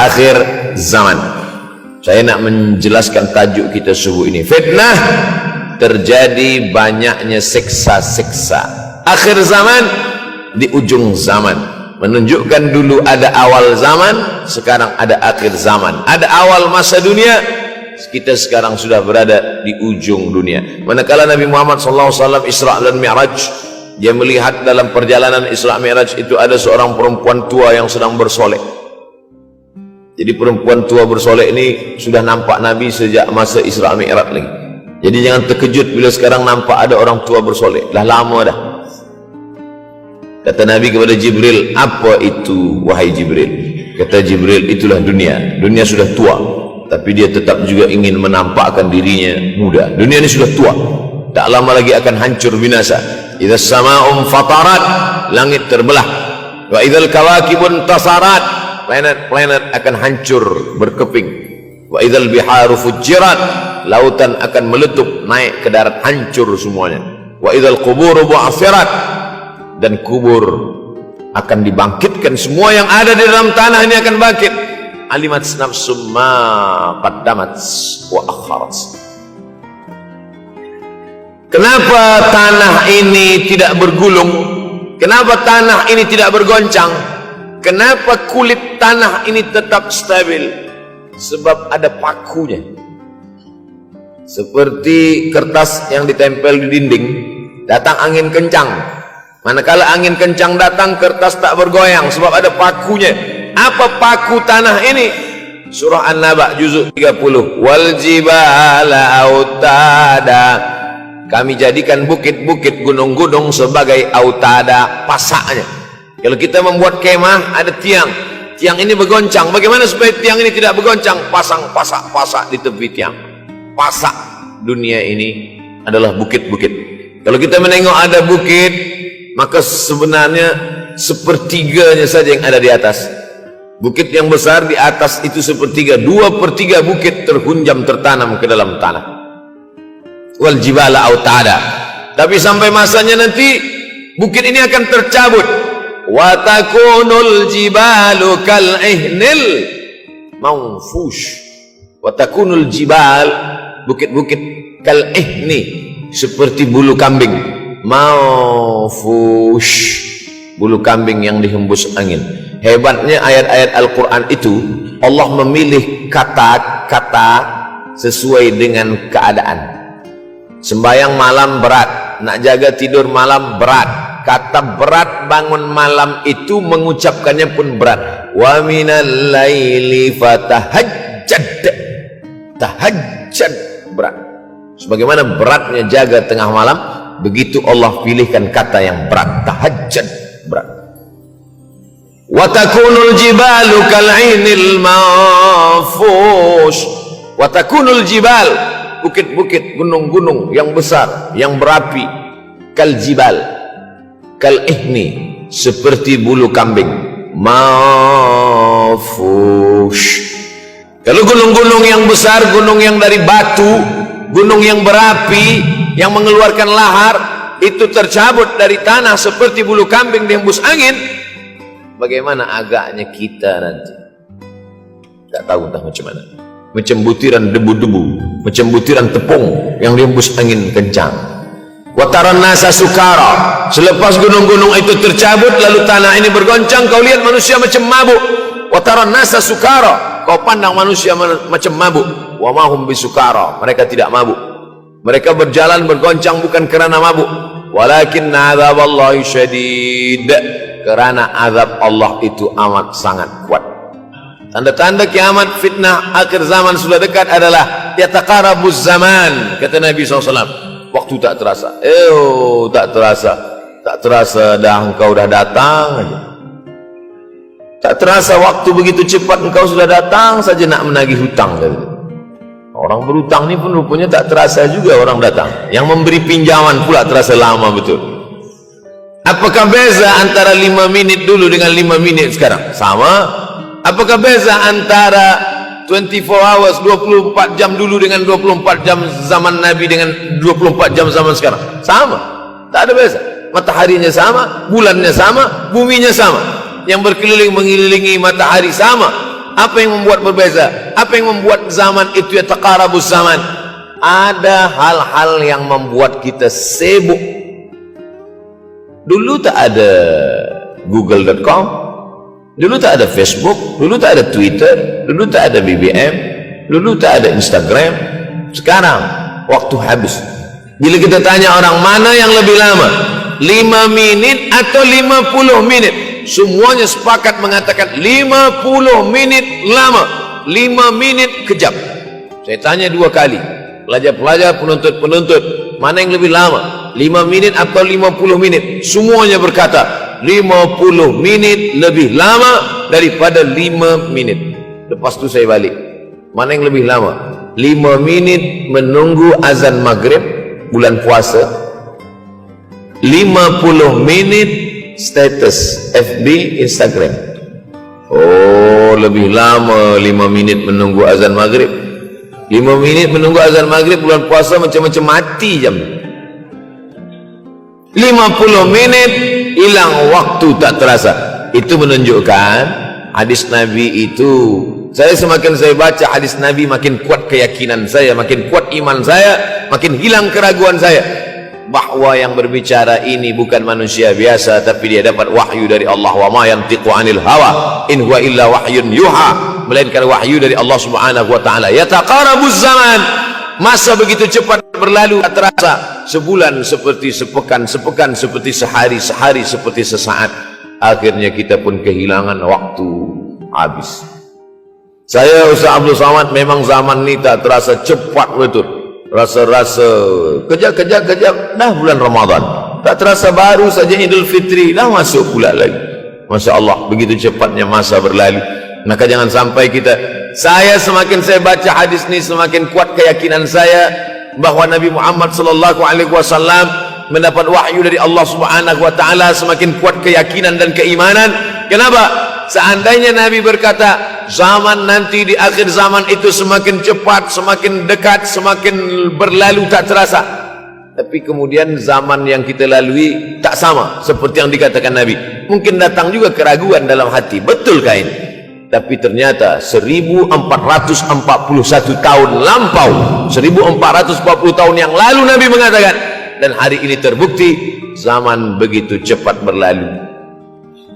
akhir zaman. Saya nak menjelaskan tajuk kita subuh ini. Fitnah terjadi banyaknya siksa-siksa. Akhir zaman di ujung zaman. Menunjukkan dulu ada awal zaman, sekarang ada akhir zaman. Ada awal masa dunia, kita sekarang sudah berada di ujung dunia. Manakala Nabi Muhammad SAW Isra dan Mi'raj, dia melihat dalam perjalanan Isra Mi'raj itu ada seorang perempuan tua yang sedang bersolek. Jadi perempuan tua bersolek ini sudah nampak Nabi sejak masa Isra Mi'raj lagi. Jadi jangan terkejut bila sekarang nampak ada orang tua bersolek. Dah lama dah. Kata Nabi kepada Jibril, apa itu wahai Jibril? Kata Jibril, itulah dunia. Dunia sudah tua, tapi dia tetap juga ingin menampakkan dirinya muda. Dunia ini sudah tua, tak lama lagi akan hancur binasa. Idza sama'um fatarat, langit terbelah. Wa idzal kawakibun tasarat, planet-planet akan hancur berkeping. Wa idzal biharu fujirat, lautan akan meletup naik ke darat, hancur semuanya. Wa idzal quburu bu'athirat, dan kubur akan dibangkitkan. Semua yang ada di dalam tanah ini akan bangkit. Alimat nafsum ma qaddamat wa akharat. Kenapa tanah ini tidak bergulung? Kenapa tanah ini tidak bergoncang? Kenapa kulit tanah ini tetap stabil? Sebab ada pakunya. Seperti kertas yang ditempel di dinding, datang angin kencang, manakala angin kencang datang, kertas tak bergoyang sebab ada pakunya. Apa paku tanah ini? Surah An-Naba juzuk 30. Wal jibala autada, kami jadikan bukit-bukit, gunung-gunung sebagai autada, pasaknya. Kalau kita membuat kemah, ada tiang, tiang ini bergoncang. Bagaimana supaya tiang ini tidak bergoncang? Pasang pasak-pasak di tepi tiang. Pasak dunia ini adalah bukit-bukit. Kalau kita menengok ada bukit, maka sebenarnya sepertiganya saja yang ada di atas. Bukit yang besar di atas itu sepertiga, 2/3 bukit terhunjam, tertanam ke dalam tanah. Wal jibala autada. Tapi sampai masanya nanti bukit ini akan tercabut. Wa takunul jibalu kal ihnil manfush. Wa takunul jibal, bukit-bukit kal ihni, seperti bulu kambing. Manfush, bulu kambing yang dihembus angin. Hebatnya ayat-ayat Al-Quran itu, Allah memilih kata-kata sesuai dengan keadaan. Sembayang malam berat, nak jaga tidur malam berat. Kata berat bangun malam itu mengucapkannya pun berat. Wa minal laili fatahajjad, tahajjad berat. Sebagaimana beratnya jaga tengah malam, begitu Allah pilihkan kata yang berat, tahajjud berat. Wa takunul jibalu kal'inil manfush. Wa takunul jibal, bukit-bukit, gunung-gunung yang besar, yang berapi, kal jibal, kal ihni, seperti bulu kambing, manfush. Kalau gunung-gunung yang besar, gunung yang dari batu, gunung yang berapi, yang mengeluarkan lahar, itu tercabut dari tanah seperti bulu kambing dihembus angin. Bagaimana agaknya kita nanti? Tak tahu entah macam mana. Macam butiran debu-debu, macam butiran tepung yang dihembus angin kencang. Wataran nasa sukara. Selepas gunung-gunung itu tercabut, lalu tanah ini bergoncang, kau lihat manusia macam mabuk. Wataran nasa sukara, kau pandang manusia macam mabuk. Wa mahum bisukara, mereka tidak mabuk. Mereka berjalan bergoncang bukan kerana mabuk, walakin azaballahi syadid, kerana azab Allah itu amat sangat kuat. Tanda-tanda kiamat, fitnah akhir zaman sudah dekat adalah yataqarabuz zaman, kata Nabi SAW. Waktu tak terasa, tak terasa dah engkau dah datang aja. Tak terasa waktu begitu cepat, engkau sudah datang saja nak menagih hutang. Orang berhutang ni pun rupanya tak terasa juga orang datang. Yang memberi pinjaman pula terasa lama betul. Apakah beza antara 5 minit dulu dengan 5 minit sekarang? Sama. Apakah beza antara 24 hours, 24 jam dulu dengan 24 jam zaman Nabi dengan 24 jam zaman sekarang? Sama. Tak ada beza. Mataharinya sama, bulannya sama, buminya sama. Yang berkeliling mengelilingi matahari sama, Apa yang membuat berbeza? Apa yang membuat zaman itu yataqarabuz zaman? Ada hal-hal yang membuat kita sibuk. Dulu tak ada google.com, dulu tak ada Facebook, dulu tak ada Twitter, dulu tak ada BBM, dulu tak ada Instagram. Sekarang waktu habis. Bila kita tanya orang mana yang lebih lama, 5 menit atau 50 menit, semuanya sepakat mengatakan 50 menit lama, 5 menit kejam. Saya tanya 2 kali, pelajar-pelajar, penuntut-penuntut, mana yang lebih lama, 5 menit atau 50 menit? Semuanya berkata 50 menit lebih lama daripada 5 menit. Lepas tu saya balik, mana yang lebih lama? 5 menit menunggu azan maghrib bulan puasa, 50 menit status FB, Instagram. Oh, lebih lama 5 menit menunggu azan maghrib. 5 minit menunggu azan maghrib bulan puasa macam-macam mati jam. 50 minit hilang waktu tak terasa. Itu menunjukkan hadis Nabi itu, saya semakin saya baca hadis Nabi, makin kuat keyakinan saya, makin kuat iman saya, makin hilang keraguan saya bahwa yang berbicara ini bukan manusia biasa, tapi dia dapat wahyu dari Allah. Wa ma yantiqu anil hawa in huwa illa wahyun yuha, melainkan wahyu dari Allah Subhanahu wa taala. Yataqarabuz zaman, masa begitu cepat berlalu tak terasa. Sebulan seperti sepekan, sepekan seperti sehari, sehari seperti sesaat. Akhirnya kita pun kehilangan waktu, habis. Saya Ustaz Abdul Samad, memang zaman ini tak terasa cepat betul. Rasa-rasa kejap-kejap dah bulan Ramadan, tak terasa baru saja Idul Fitri dah masuk pula lagi. Masya Allah, begitu cepatnya masa berlalu. Maka jangan sampai kita, saya semakin saya baca hadis ini, semakin kuat keyakinan saya bahwa Nabi Muhammad sallallahu alaihi wasallam mendapat wahyu dari Allah Subhanahu wa taala. Semakin kuat keyakinan dan keimanan. Kenapa? Seandainya Nabi berkata zaman nanti di akhir zaman itu semakin cepat, semakin dekat, semakin berlalu tak terasa, tapi kemudian zaman yang kita lalui tak sama seperti yang dikatakan Nabi. Mungkin datang juga keraguan dalam hati, betulkah ini? Tapi ternyata 1441 tahun lampau, 1440 tahun yang lalu Nabi mengatakan, dan hari ini terbukti zaman begitu cepat berlalu.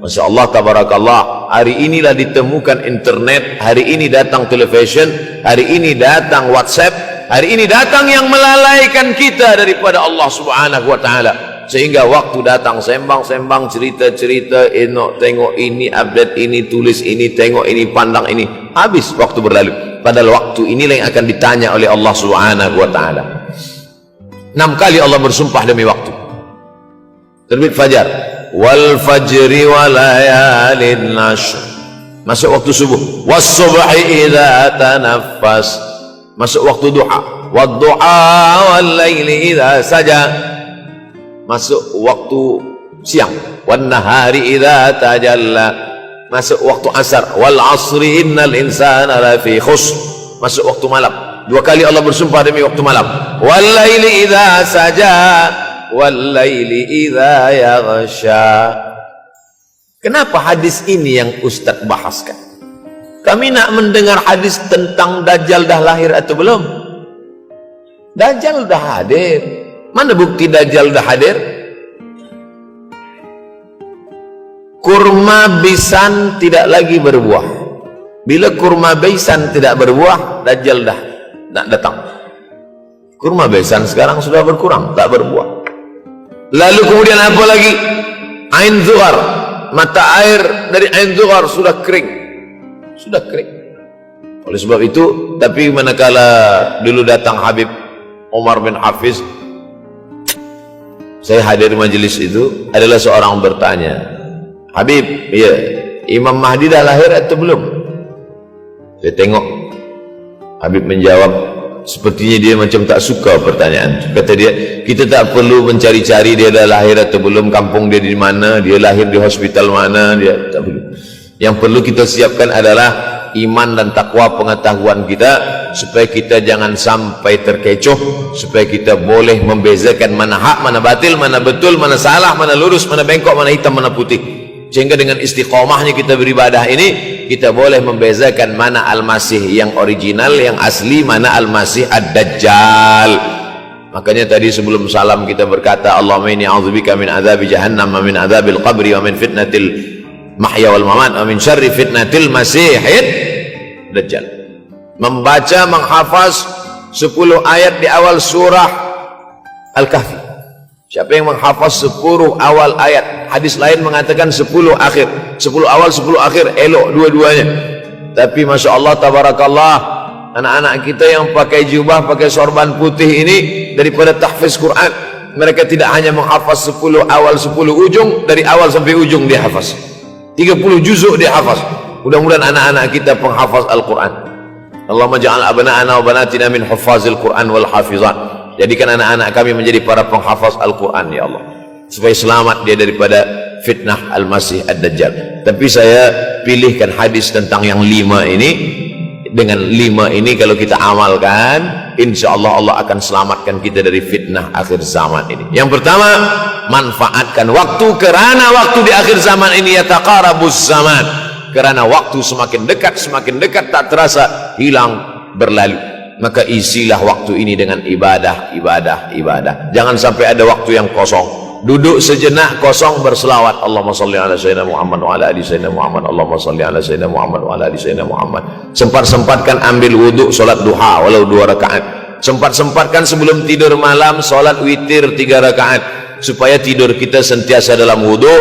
Masya Allah, tabarakallah. Hari inilah ditemukan internet, hari ini datang television, hari ini datang WhatsApp, hari ini datang yang melalaikan kita daripada Allah Subhanahu wa taala. Sehingga waktu datang sembang-sembang, cerita-cerita, tengok ini, update ini, tulis ini, tengok ini, pandang ini, habis waktu berlalu. Padahal waktu inilah yang akan ditanya oleh Allah Subhanahu wa taala. 6 kali Allah bersumpah demi waktu. Terbit fajar, wal fajri wa layalin ashr, masuk waktu subuh. Was subhi idza tanaffas, masuk waktu duha. Wad duha wal laili idza saja, masuk waktu siang. Wan nahari idza tajalla, masuk waktu asar. Wal asri innal insana lafi khusr, masuk waktu malam. 2 kali Allah bersumpah demi waktu malam. Wal laili idza saja wal laili idza yaghsha. Kenapa hadis ini yang Ustaz bahaskan? Kami nak mendengar hadis tentang Dajjal dah lahir atau belum? Dajjal dah hadir. Mana bukti Dajjal dah hadir? Kurma bisan tidak lagi berbuah. Bila kurma bisan tidak berbuah, Dajjal dah nak datang. Kurma bisan sekarang sudah berkurang, tak berbuah. Lalu kemudian apa lagi? Ain Zuhar, mata air dari Ain Zuhar sudah kering, sudah kering. Oleh sebab itu, tapi manakala dulu datang Habib Umar bin Hafiz, saya hadir majelis itu, adalah seorang bertanya, Habib, ya, Imam Mahdi dah lahir atau belum? Saya tengok, Habib menjawab, sepertinya dia macam tak suka pertanyaan. Kata dia, kita tak perlu mencari-cari dia dah lahir atau belum, kampung dia di mana, dia lahir di hospital mana, dia tak perlu. Yang perlu kita siapkan adalah iman dan takwa, pengetahuan kita, supaya kita jangan sampai terkecoh, supaya kita boleh membezakan mana hak, mana batil, mana betul, mana salah, mana lurus, mana bengkok, mana hitam, mana putih. Sehingga dengan istiqomahnya kita beribadah ini, kita boleh membezakan mana Al-Masih yang original, yang asli, mana Al-Masih Ad-Dajjal. Makanya tadi sebelum salam kita berkata, Allahumma inni a'udzubika min adzabi jahannam wa min adzabil qabri wa min fitnatil mahya wal mamat wa min syarri fitnatil masihid dajjal. Membaca, menghafaz 10 ayat di awal surah Al-Kahfi. Siapa yang menghafaz 10 awal ayat, hadis lain mengatakan 10 akhir, 10 awal 10 akhir, elok dua-duanya. Tapi Masya Allah, tabarakallah, anak-anak kita yang pakai jubah, pakai sorban putih ini, daripada tahfiz Quran, mereka tidak hanya menghafaz 10 awal 10 ujung, dari awal sampai ujung dia hafaz 30 juzuk dia hafaz. Mudah-mudahan anak-anak kita penghafaz Al-Quran. Allahumma ja'al abna'ana wa banatina min huffazil Quran wal hafizat. Jadikan anak-anak kami menjadi para penghafaz Al-Quran ya Allah, supaya selamat dia daripada fitnah Al-Masih Ad-Dajjal. Tapi saya pilihkan hadis tentang yang 5 ini. Dengan 5 ini kalau kita amalkan, insya Allah Allah akan selamatkan kita dari fitnah akhir zaman ini. Yang pertama, manfaatkan waktu, kerana waktu di akhir zaman ini yataqarabus zaman, kerana waktu semakin dekat tak terasa hilang berlalu. Maka isilah waktu ini dengan ibadah. Jangan sampai ada waktu yang kosong. Duduk sejenak kosong berselawat, Allahumma salli ala sayyidina Muhammad wa ala ali sayyidina Muhammad, Allahumma salli ala sayyidina Muhammad wa ala ali sayyidina Muhammad. Sempat-sempatkan ambil wudhu, solat duha walau 2 rakaat. Sempat-sempatkan sebelum tidur malam solat witir 3 rakaat, supaya tidur kita sentiasa dalam wudhu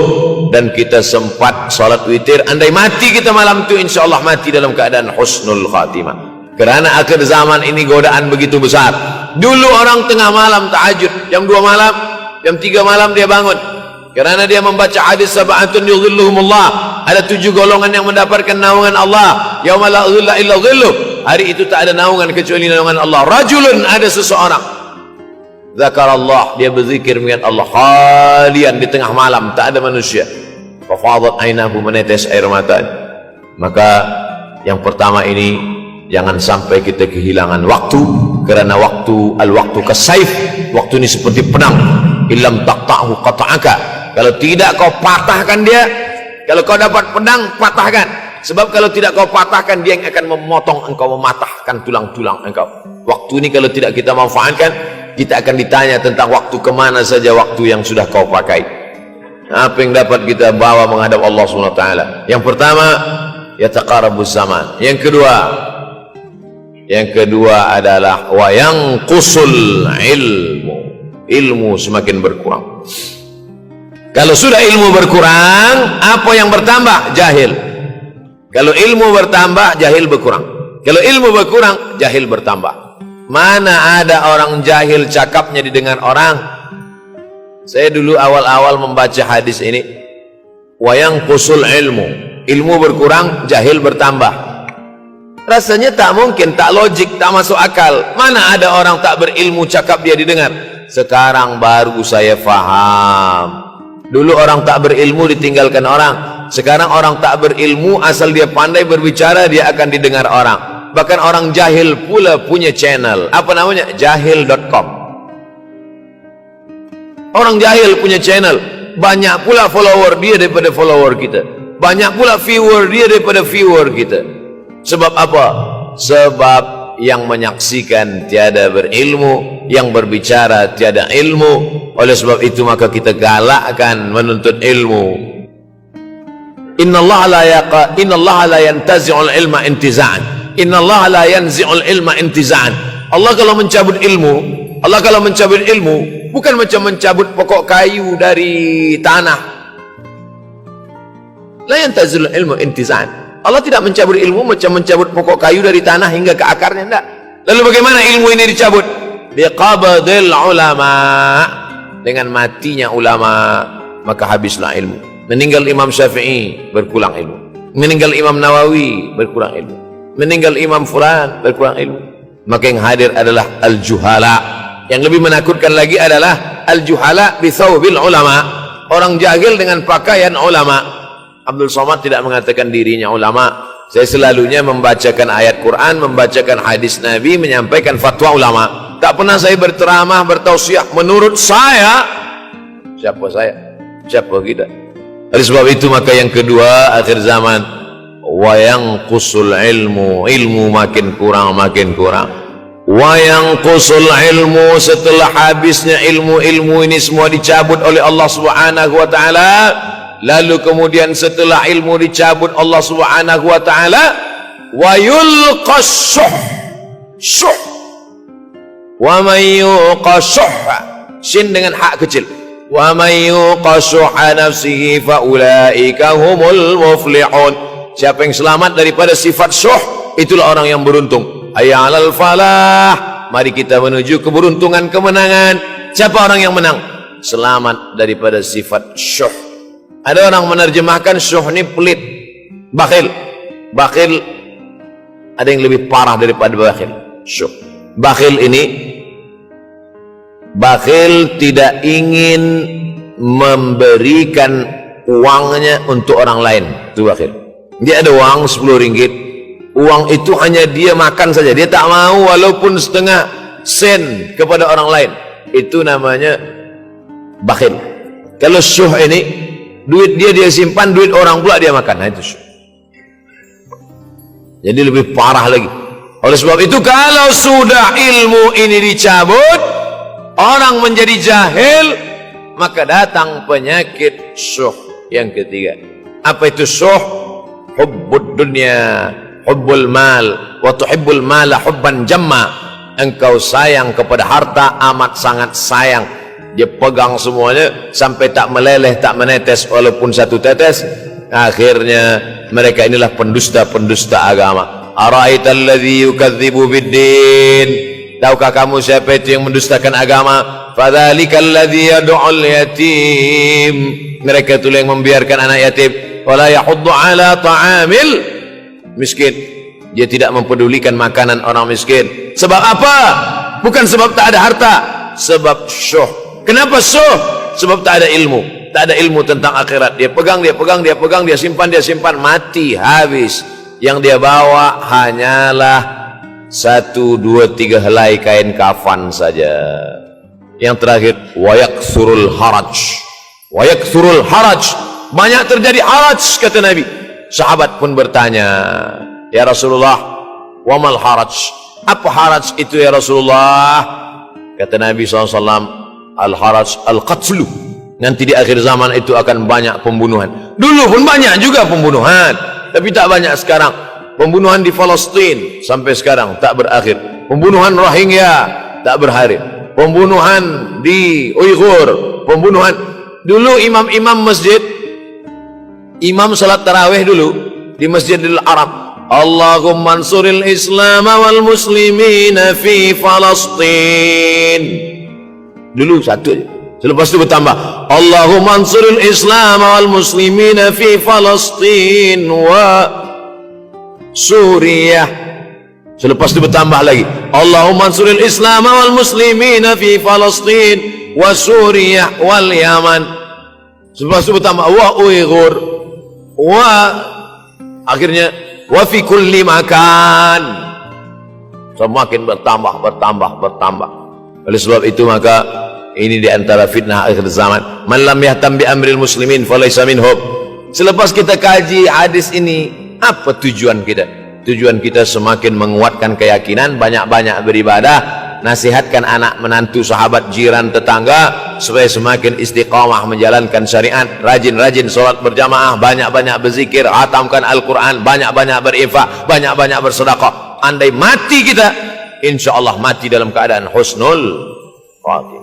dan kita sempat solat witir. Andai mati kita malam itu, insya Allah mati dalam keadaan husnul khatimah. Kerana akhir zaman ini godaan begitu besar. Dulu orang tengah malam tahajud, jam 2 malam, jam 3 malam dia bangun, kerana dia membaca hadis sab'atun yudhilluhumullah, ada 7 golongan yang mendapatkan naungan Allah, yauma la dhilla illa dhilluh, hari itu tak ada naungan kecuali naungan Allah. Rajulun, ada seseorang, zakarallah, dia berzikir mengingat Allah khalian di tengah malam, tak ada manusia, fafadat ainahu, menetes air mata. Maka yang pertama ini, jangan sampai kita kehilangan waktu, kerana waktu, al-waktu kasaif, waktu ini seperti pedang, illam taqta'hu qata'aka, kalau tidak kau patahkan dia. Kalau kau dapat pedang, patahkan, sebab kalau tidak kau patahkan, dia yang akan memotong engkau, mematahkan tulang-tulang engkau. Waktu ini kalau tidak kita manfaatkan, kita akan ditanya tentang waktu, kemana saja waktu yang sudah kau pakai, apa yang dapat kita bawa menghadap Allah SWT. Yang pertama, yataqarabus zaman. Yang kedua adalah wa yanqusul ilmu semakin berkurang. Kalau sudah ilmu berkurang, apa yang bertambah? Jahil. Kalau ilmu bertambah, jahil berkurang. Kalau ilmu berkurang, jahil bertambah. Mana ada orang jahil cakapnya didengar orang. Saya dulu awal-awal membaca hadis ini, wa yanqusul ilmu berkurang, jahil bertambah. Rasanya tak mungkin, tak logik, tak masuk akal. Mana ada orang tak berilmu cakap dia didengar. Sekarang baru saya faham. Dulu orang tak berilmu ditinggalkan orang. Sekarang orang tak berilmu, asal dia pandai berbicara, dia akan didengar orang. Bahkan orang jahil pula punya channel. Apa namanya? Jahil.com. Orang jahil punya channel. Banyak pula follower dia daripada follower kita. Banyak pula viewer dia daripada viewer kita. Sebab apa? Sebab yang menyaksikan tiada berilmu, yang berbicara tiada ilmu. Oleh sebab itu maka kita galakkan menuntut ilmu. Innallaha la yantazi'ul ilma intiza'an. Innallaha la yanzi'ul ilma intiza'an. Allah kalau mencabut ilmu, bukan macam mencabut pokok kayu dari tanah. La yantazi'ul ilma intiza'an. Allah tidak mencabut ilmu macam mencabut pokok kayu dari tanah hingga ke akarnya, tidak. Lalu bagaimana ilmu ini dicabut? Biqabdil ulama. Dengan matinya ulama, maka habislah ilmu. Meninggal Imam Syafi'i, berkurang ilmu. Meninggal Imam Nawawi, berkurang ilmu. Meninggal Imam Fulan, berkurang ilmu. Maka yang hadir adalah al-juhala. Yang lebih menakutkan lagi adalah al-juhala bi thawbil ulama. Orang jahil dengan pakaian ulama. Abdul Somad tidak mengatakan dirinya ulama. Saya selalunya membacakan ayat Quran, membacakan hadis Nabi, menyampaikan fatwa ulama. Tak pernah saya berteramah, bertausiah menurut saya. Siapa saya? Siapa kita? Oleh sebab itu maka yang kedua akhir zaman, wa yanqusul ilmu makin kurang, wa yanqusul ilmu, setelah habisnya ilmu ini semua dicabut oleh Allah Subhanahu wa taala. Lalu kemudian setelah ilmu dicabut Allah Subhanahu wa taala, wa yulqas syuh, wa may yuqashuh, sin dengan hak kecil, wa may yuqashuh nafsihi fa ulaika humul muflihun. Siapa yang selamat daripada sifat syuh, itulah orang yang beruntung. Hayya 'alal falah, mari kita menuju keberuntungan, kemenangan. Siapa orang yang menang? Selamat daripada sifat syuh. Ada orang menerjemahkan syuh ini pelit, bakhil. Bakhil ada yang lebih parah daripada bakhil. Syuh, bakhil ini, bakhil tidak ingin memberikan uangnya untuk orang lain. Itu bakhil. Dia ada uang 10 ringgit, uang itu hanya dia makan saja, dia tak mau walaupun setengah sen kepada orang lain. Itu namanya bakhil. Kalau syuh ini, duit dia simpan, duit orang pula dia makan. Nah, itu syuh. Jadi lebih parah lagi. Oleh sebab itu kalau sudah ilmu ini dicabut, orang menjadi jahil, maka datang penyakit syuh yang ketiga. Apa itu syuh? Hubbud dunya, hubbul mal, wa tuhibbul mala hubban jamma. Engkau sayang kepada harta amat sangat sayang. Dia pegang semuanya sampai tak meleleh, tak menetes walaupun satu tetes. Akhirnya mereka inilah pendusta-pendusta agama. Ara'aital ladzi yukadzibu biddin, tahukah kamu siapa itu yang mendustakan agama? Fadzalikal ladzi yad'ul yatim, mereka itu yang membiarkan anak yatim. Wala yahuddu ala ta'amil miskin, dia tidak mempedulikan makanan orang miskin. Sebab apa? Bukan sebab tak ada harta, sebab syuh. Kenapa syuh? Sebab tak ada ilmu, tak ada ilmu tentang akhirat. Dia pegang, dia simpan, mati, habis. Yang dia bawa hanyalah 1, 2, 3 helai kain kafan saja. Yang terakhir, wa yaksurul haraj, banyak terjadi haraj, kata Nabi. Sahabat pun bertanya, ya Rasulullah, wa mal haraj, apa haraj itu ya Rasulullah? Kata Nabi SAW, al-haraj al-qatlu, nanti di akhir zaman itu akan banyak pembunuhan. Dulu pun banyak juga pembunuhan, tapi tak banyak sekarang. Pembunuhan di Palestin sampai sekarang tak berakhir. Pembunuhan Rohingya tak berakhir. Pembunuhan di Uyghur, pembunuhan. Dulu imam-imam masjid, imam salat tarawih dulu di Masjidil Arab, Allahumma ansuril Islam wal muslimina fi Palestin. Dulu satu aja. Selepas itu bertambah, Allahumma ansuril Islam wal muslimina fi Palestin wa Suriah. Selepas itu bertambah lagi, Allahumma ansuril Islam wal muslimina fi Palestin wa Suriah wal Yaman. Selepas itu bertambah wa Uyghur wa, akhirnya wa fi kulli makan. Semakin bertambah. Oleh sebab itu maka ini di antara fitnah akhir zaman. Man lam yahtam bi amril muslimin falaysa minhum. Selepas kita kaji hadis ini, apa tujuan kita? Tujuan kita semakin menguatkan keyakinan, banyak-banyak beribadah, nasihatkan anak, menantu, sahabat, jiran, tetangga supaya semakin istiqamah menjalankan syariat, rajin-rajin sholat berjamaah, banyak-banyak berzikir, hatamkan Al-Quran, banyak-banyak berinfak, banyak-banyak bersedekah. Andai mati kita, insya Allah mati dalam keadaan husnul khatimah.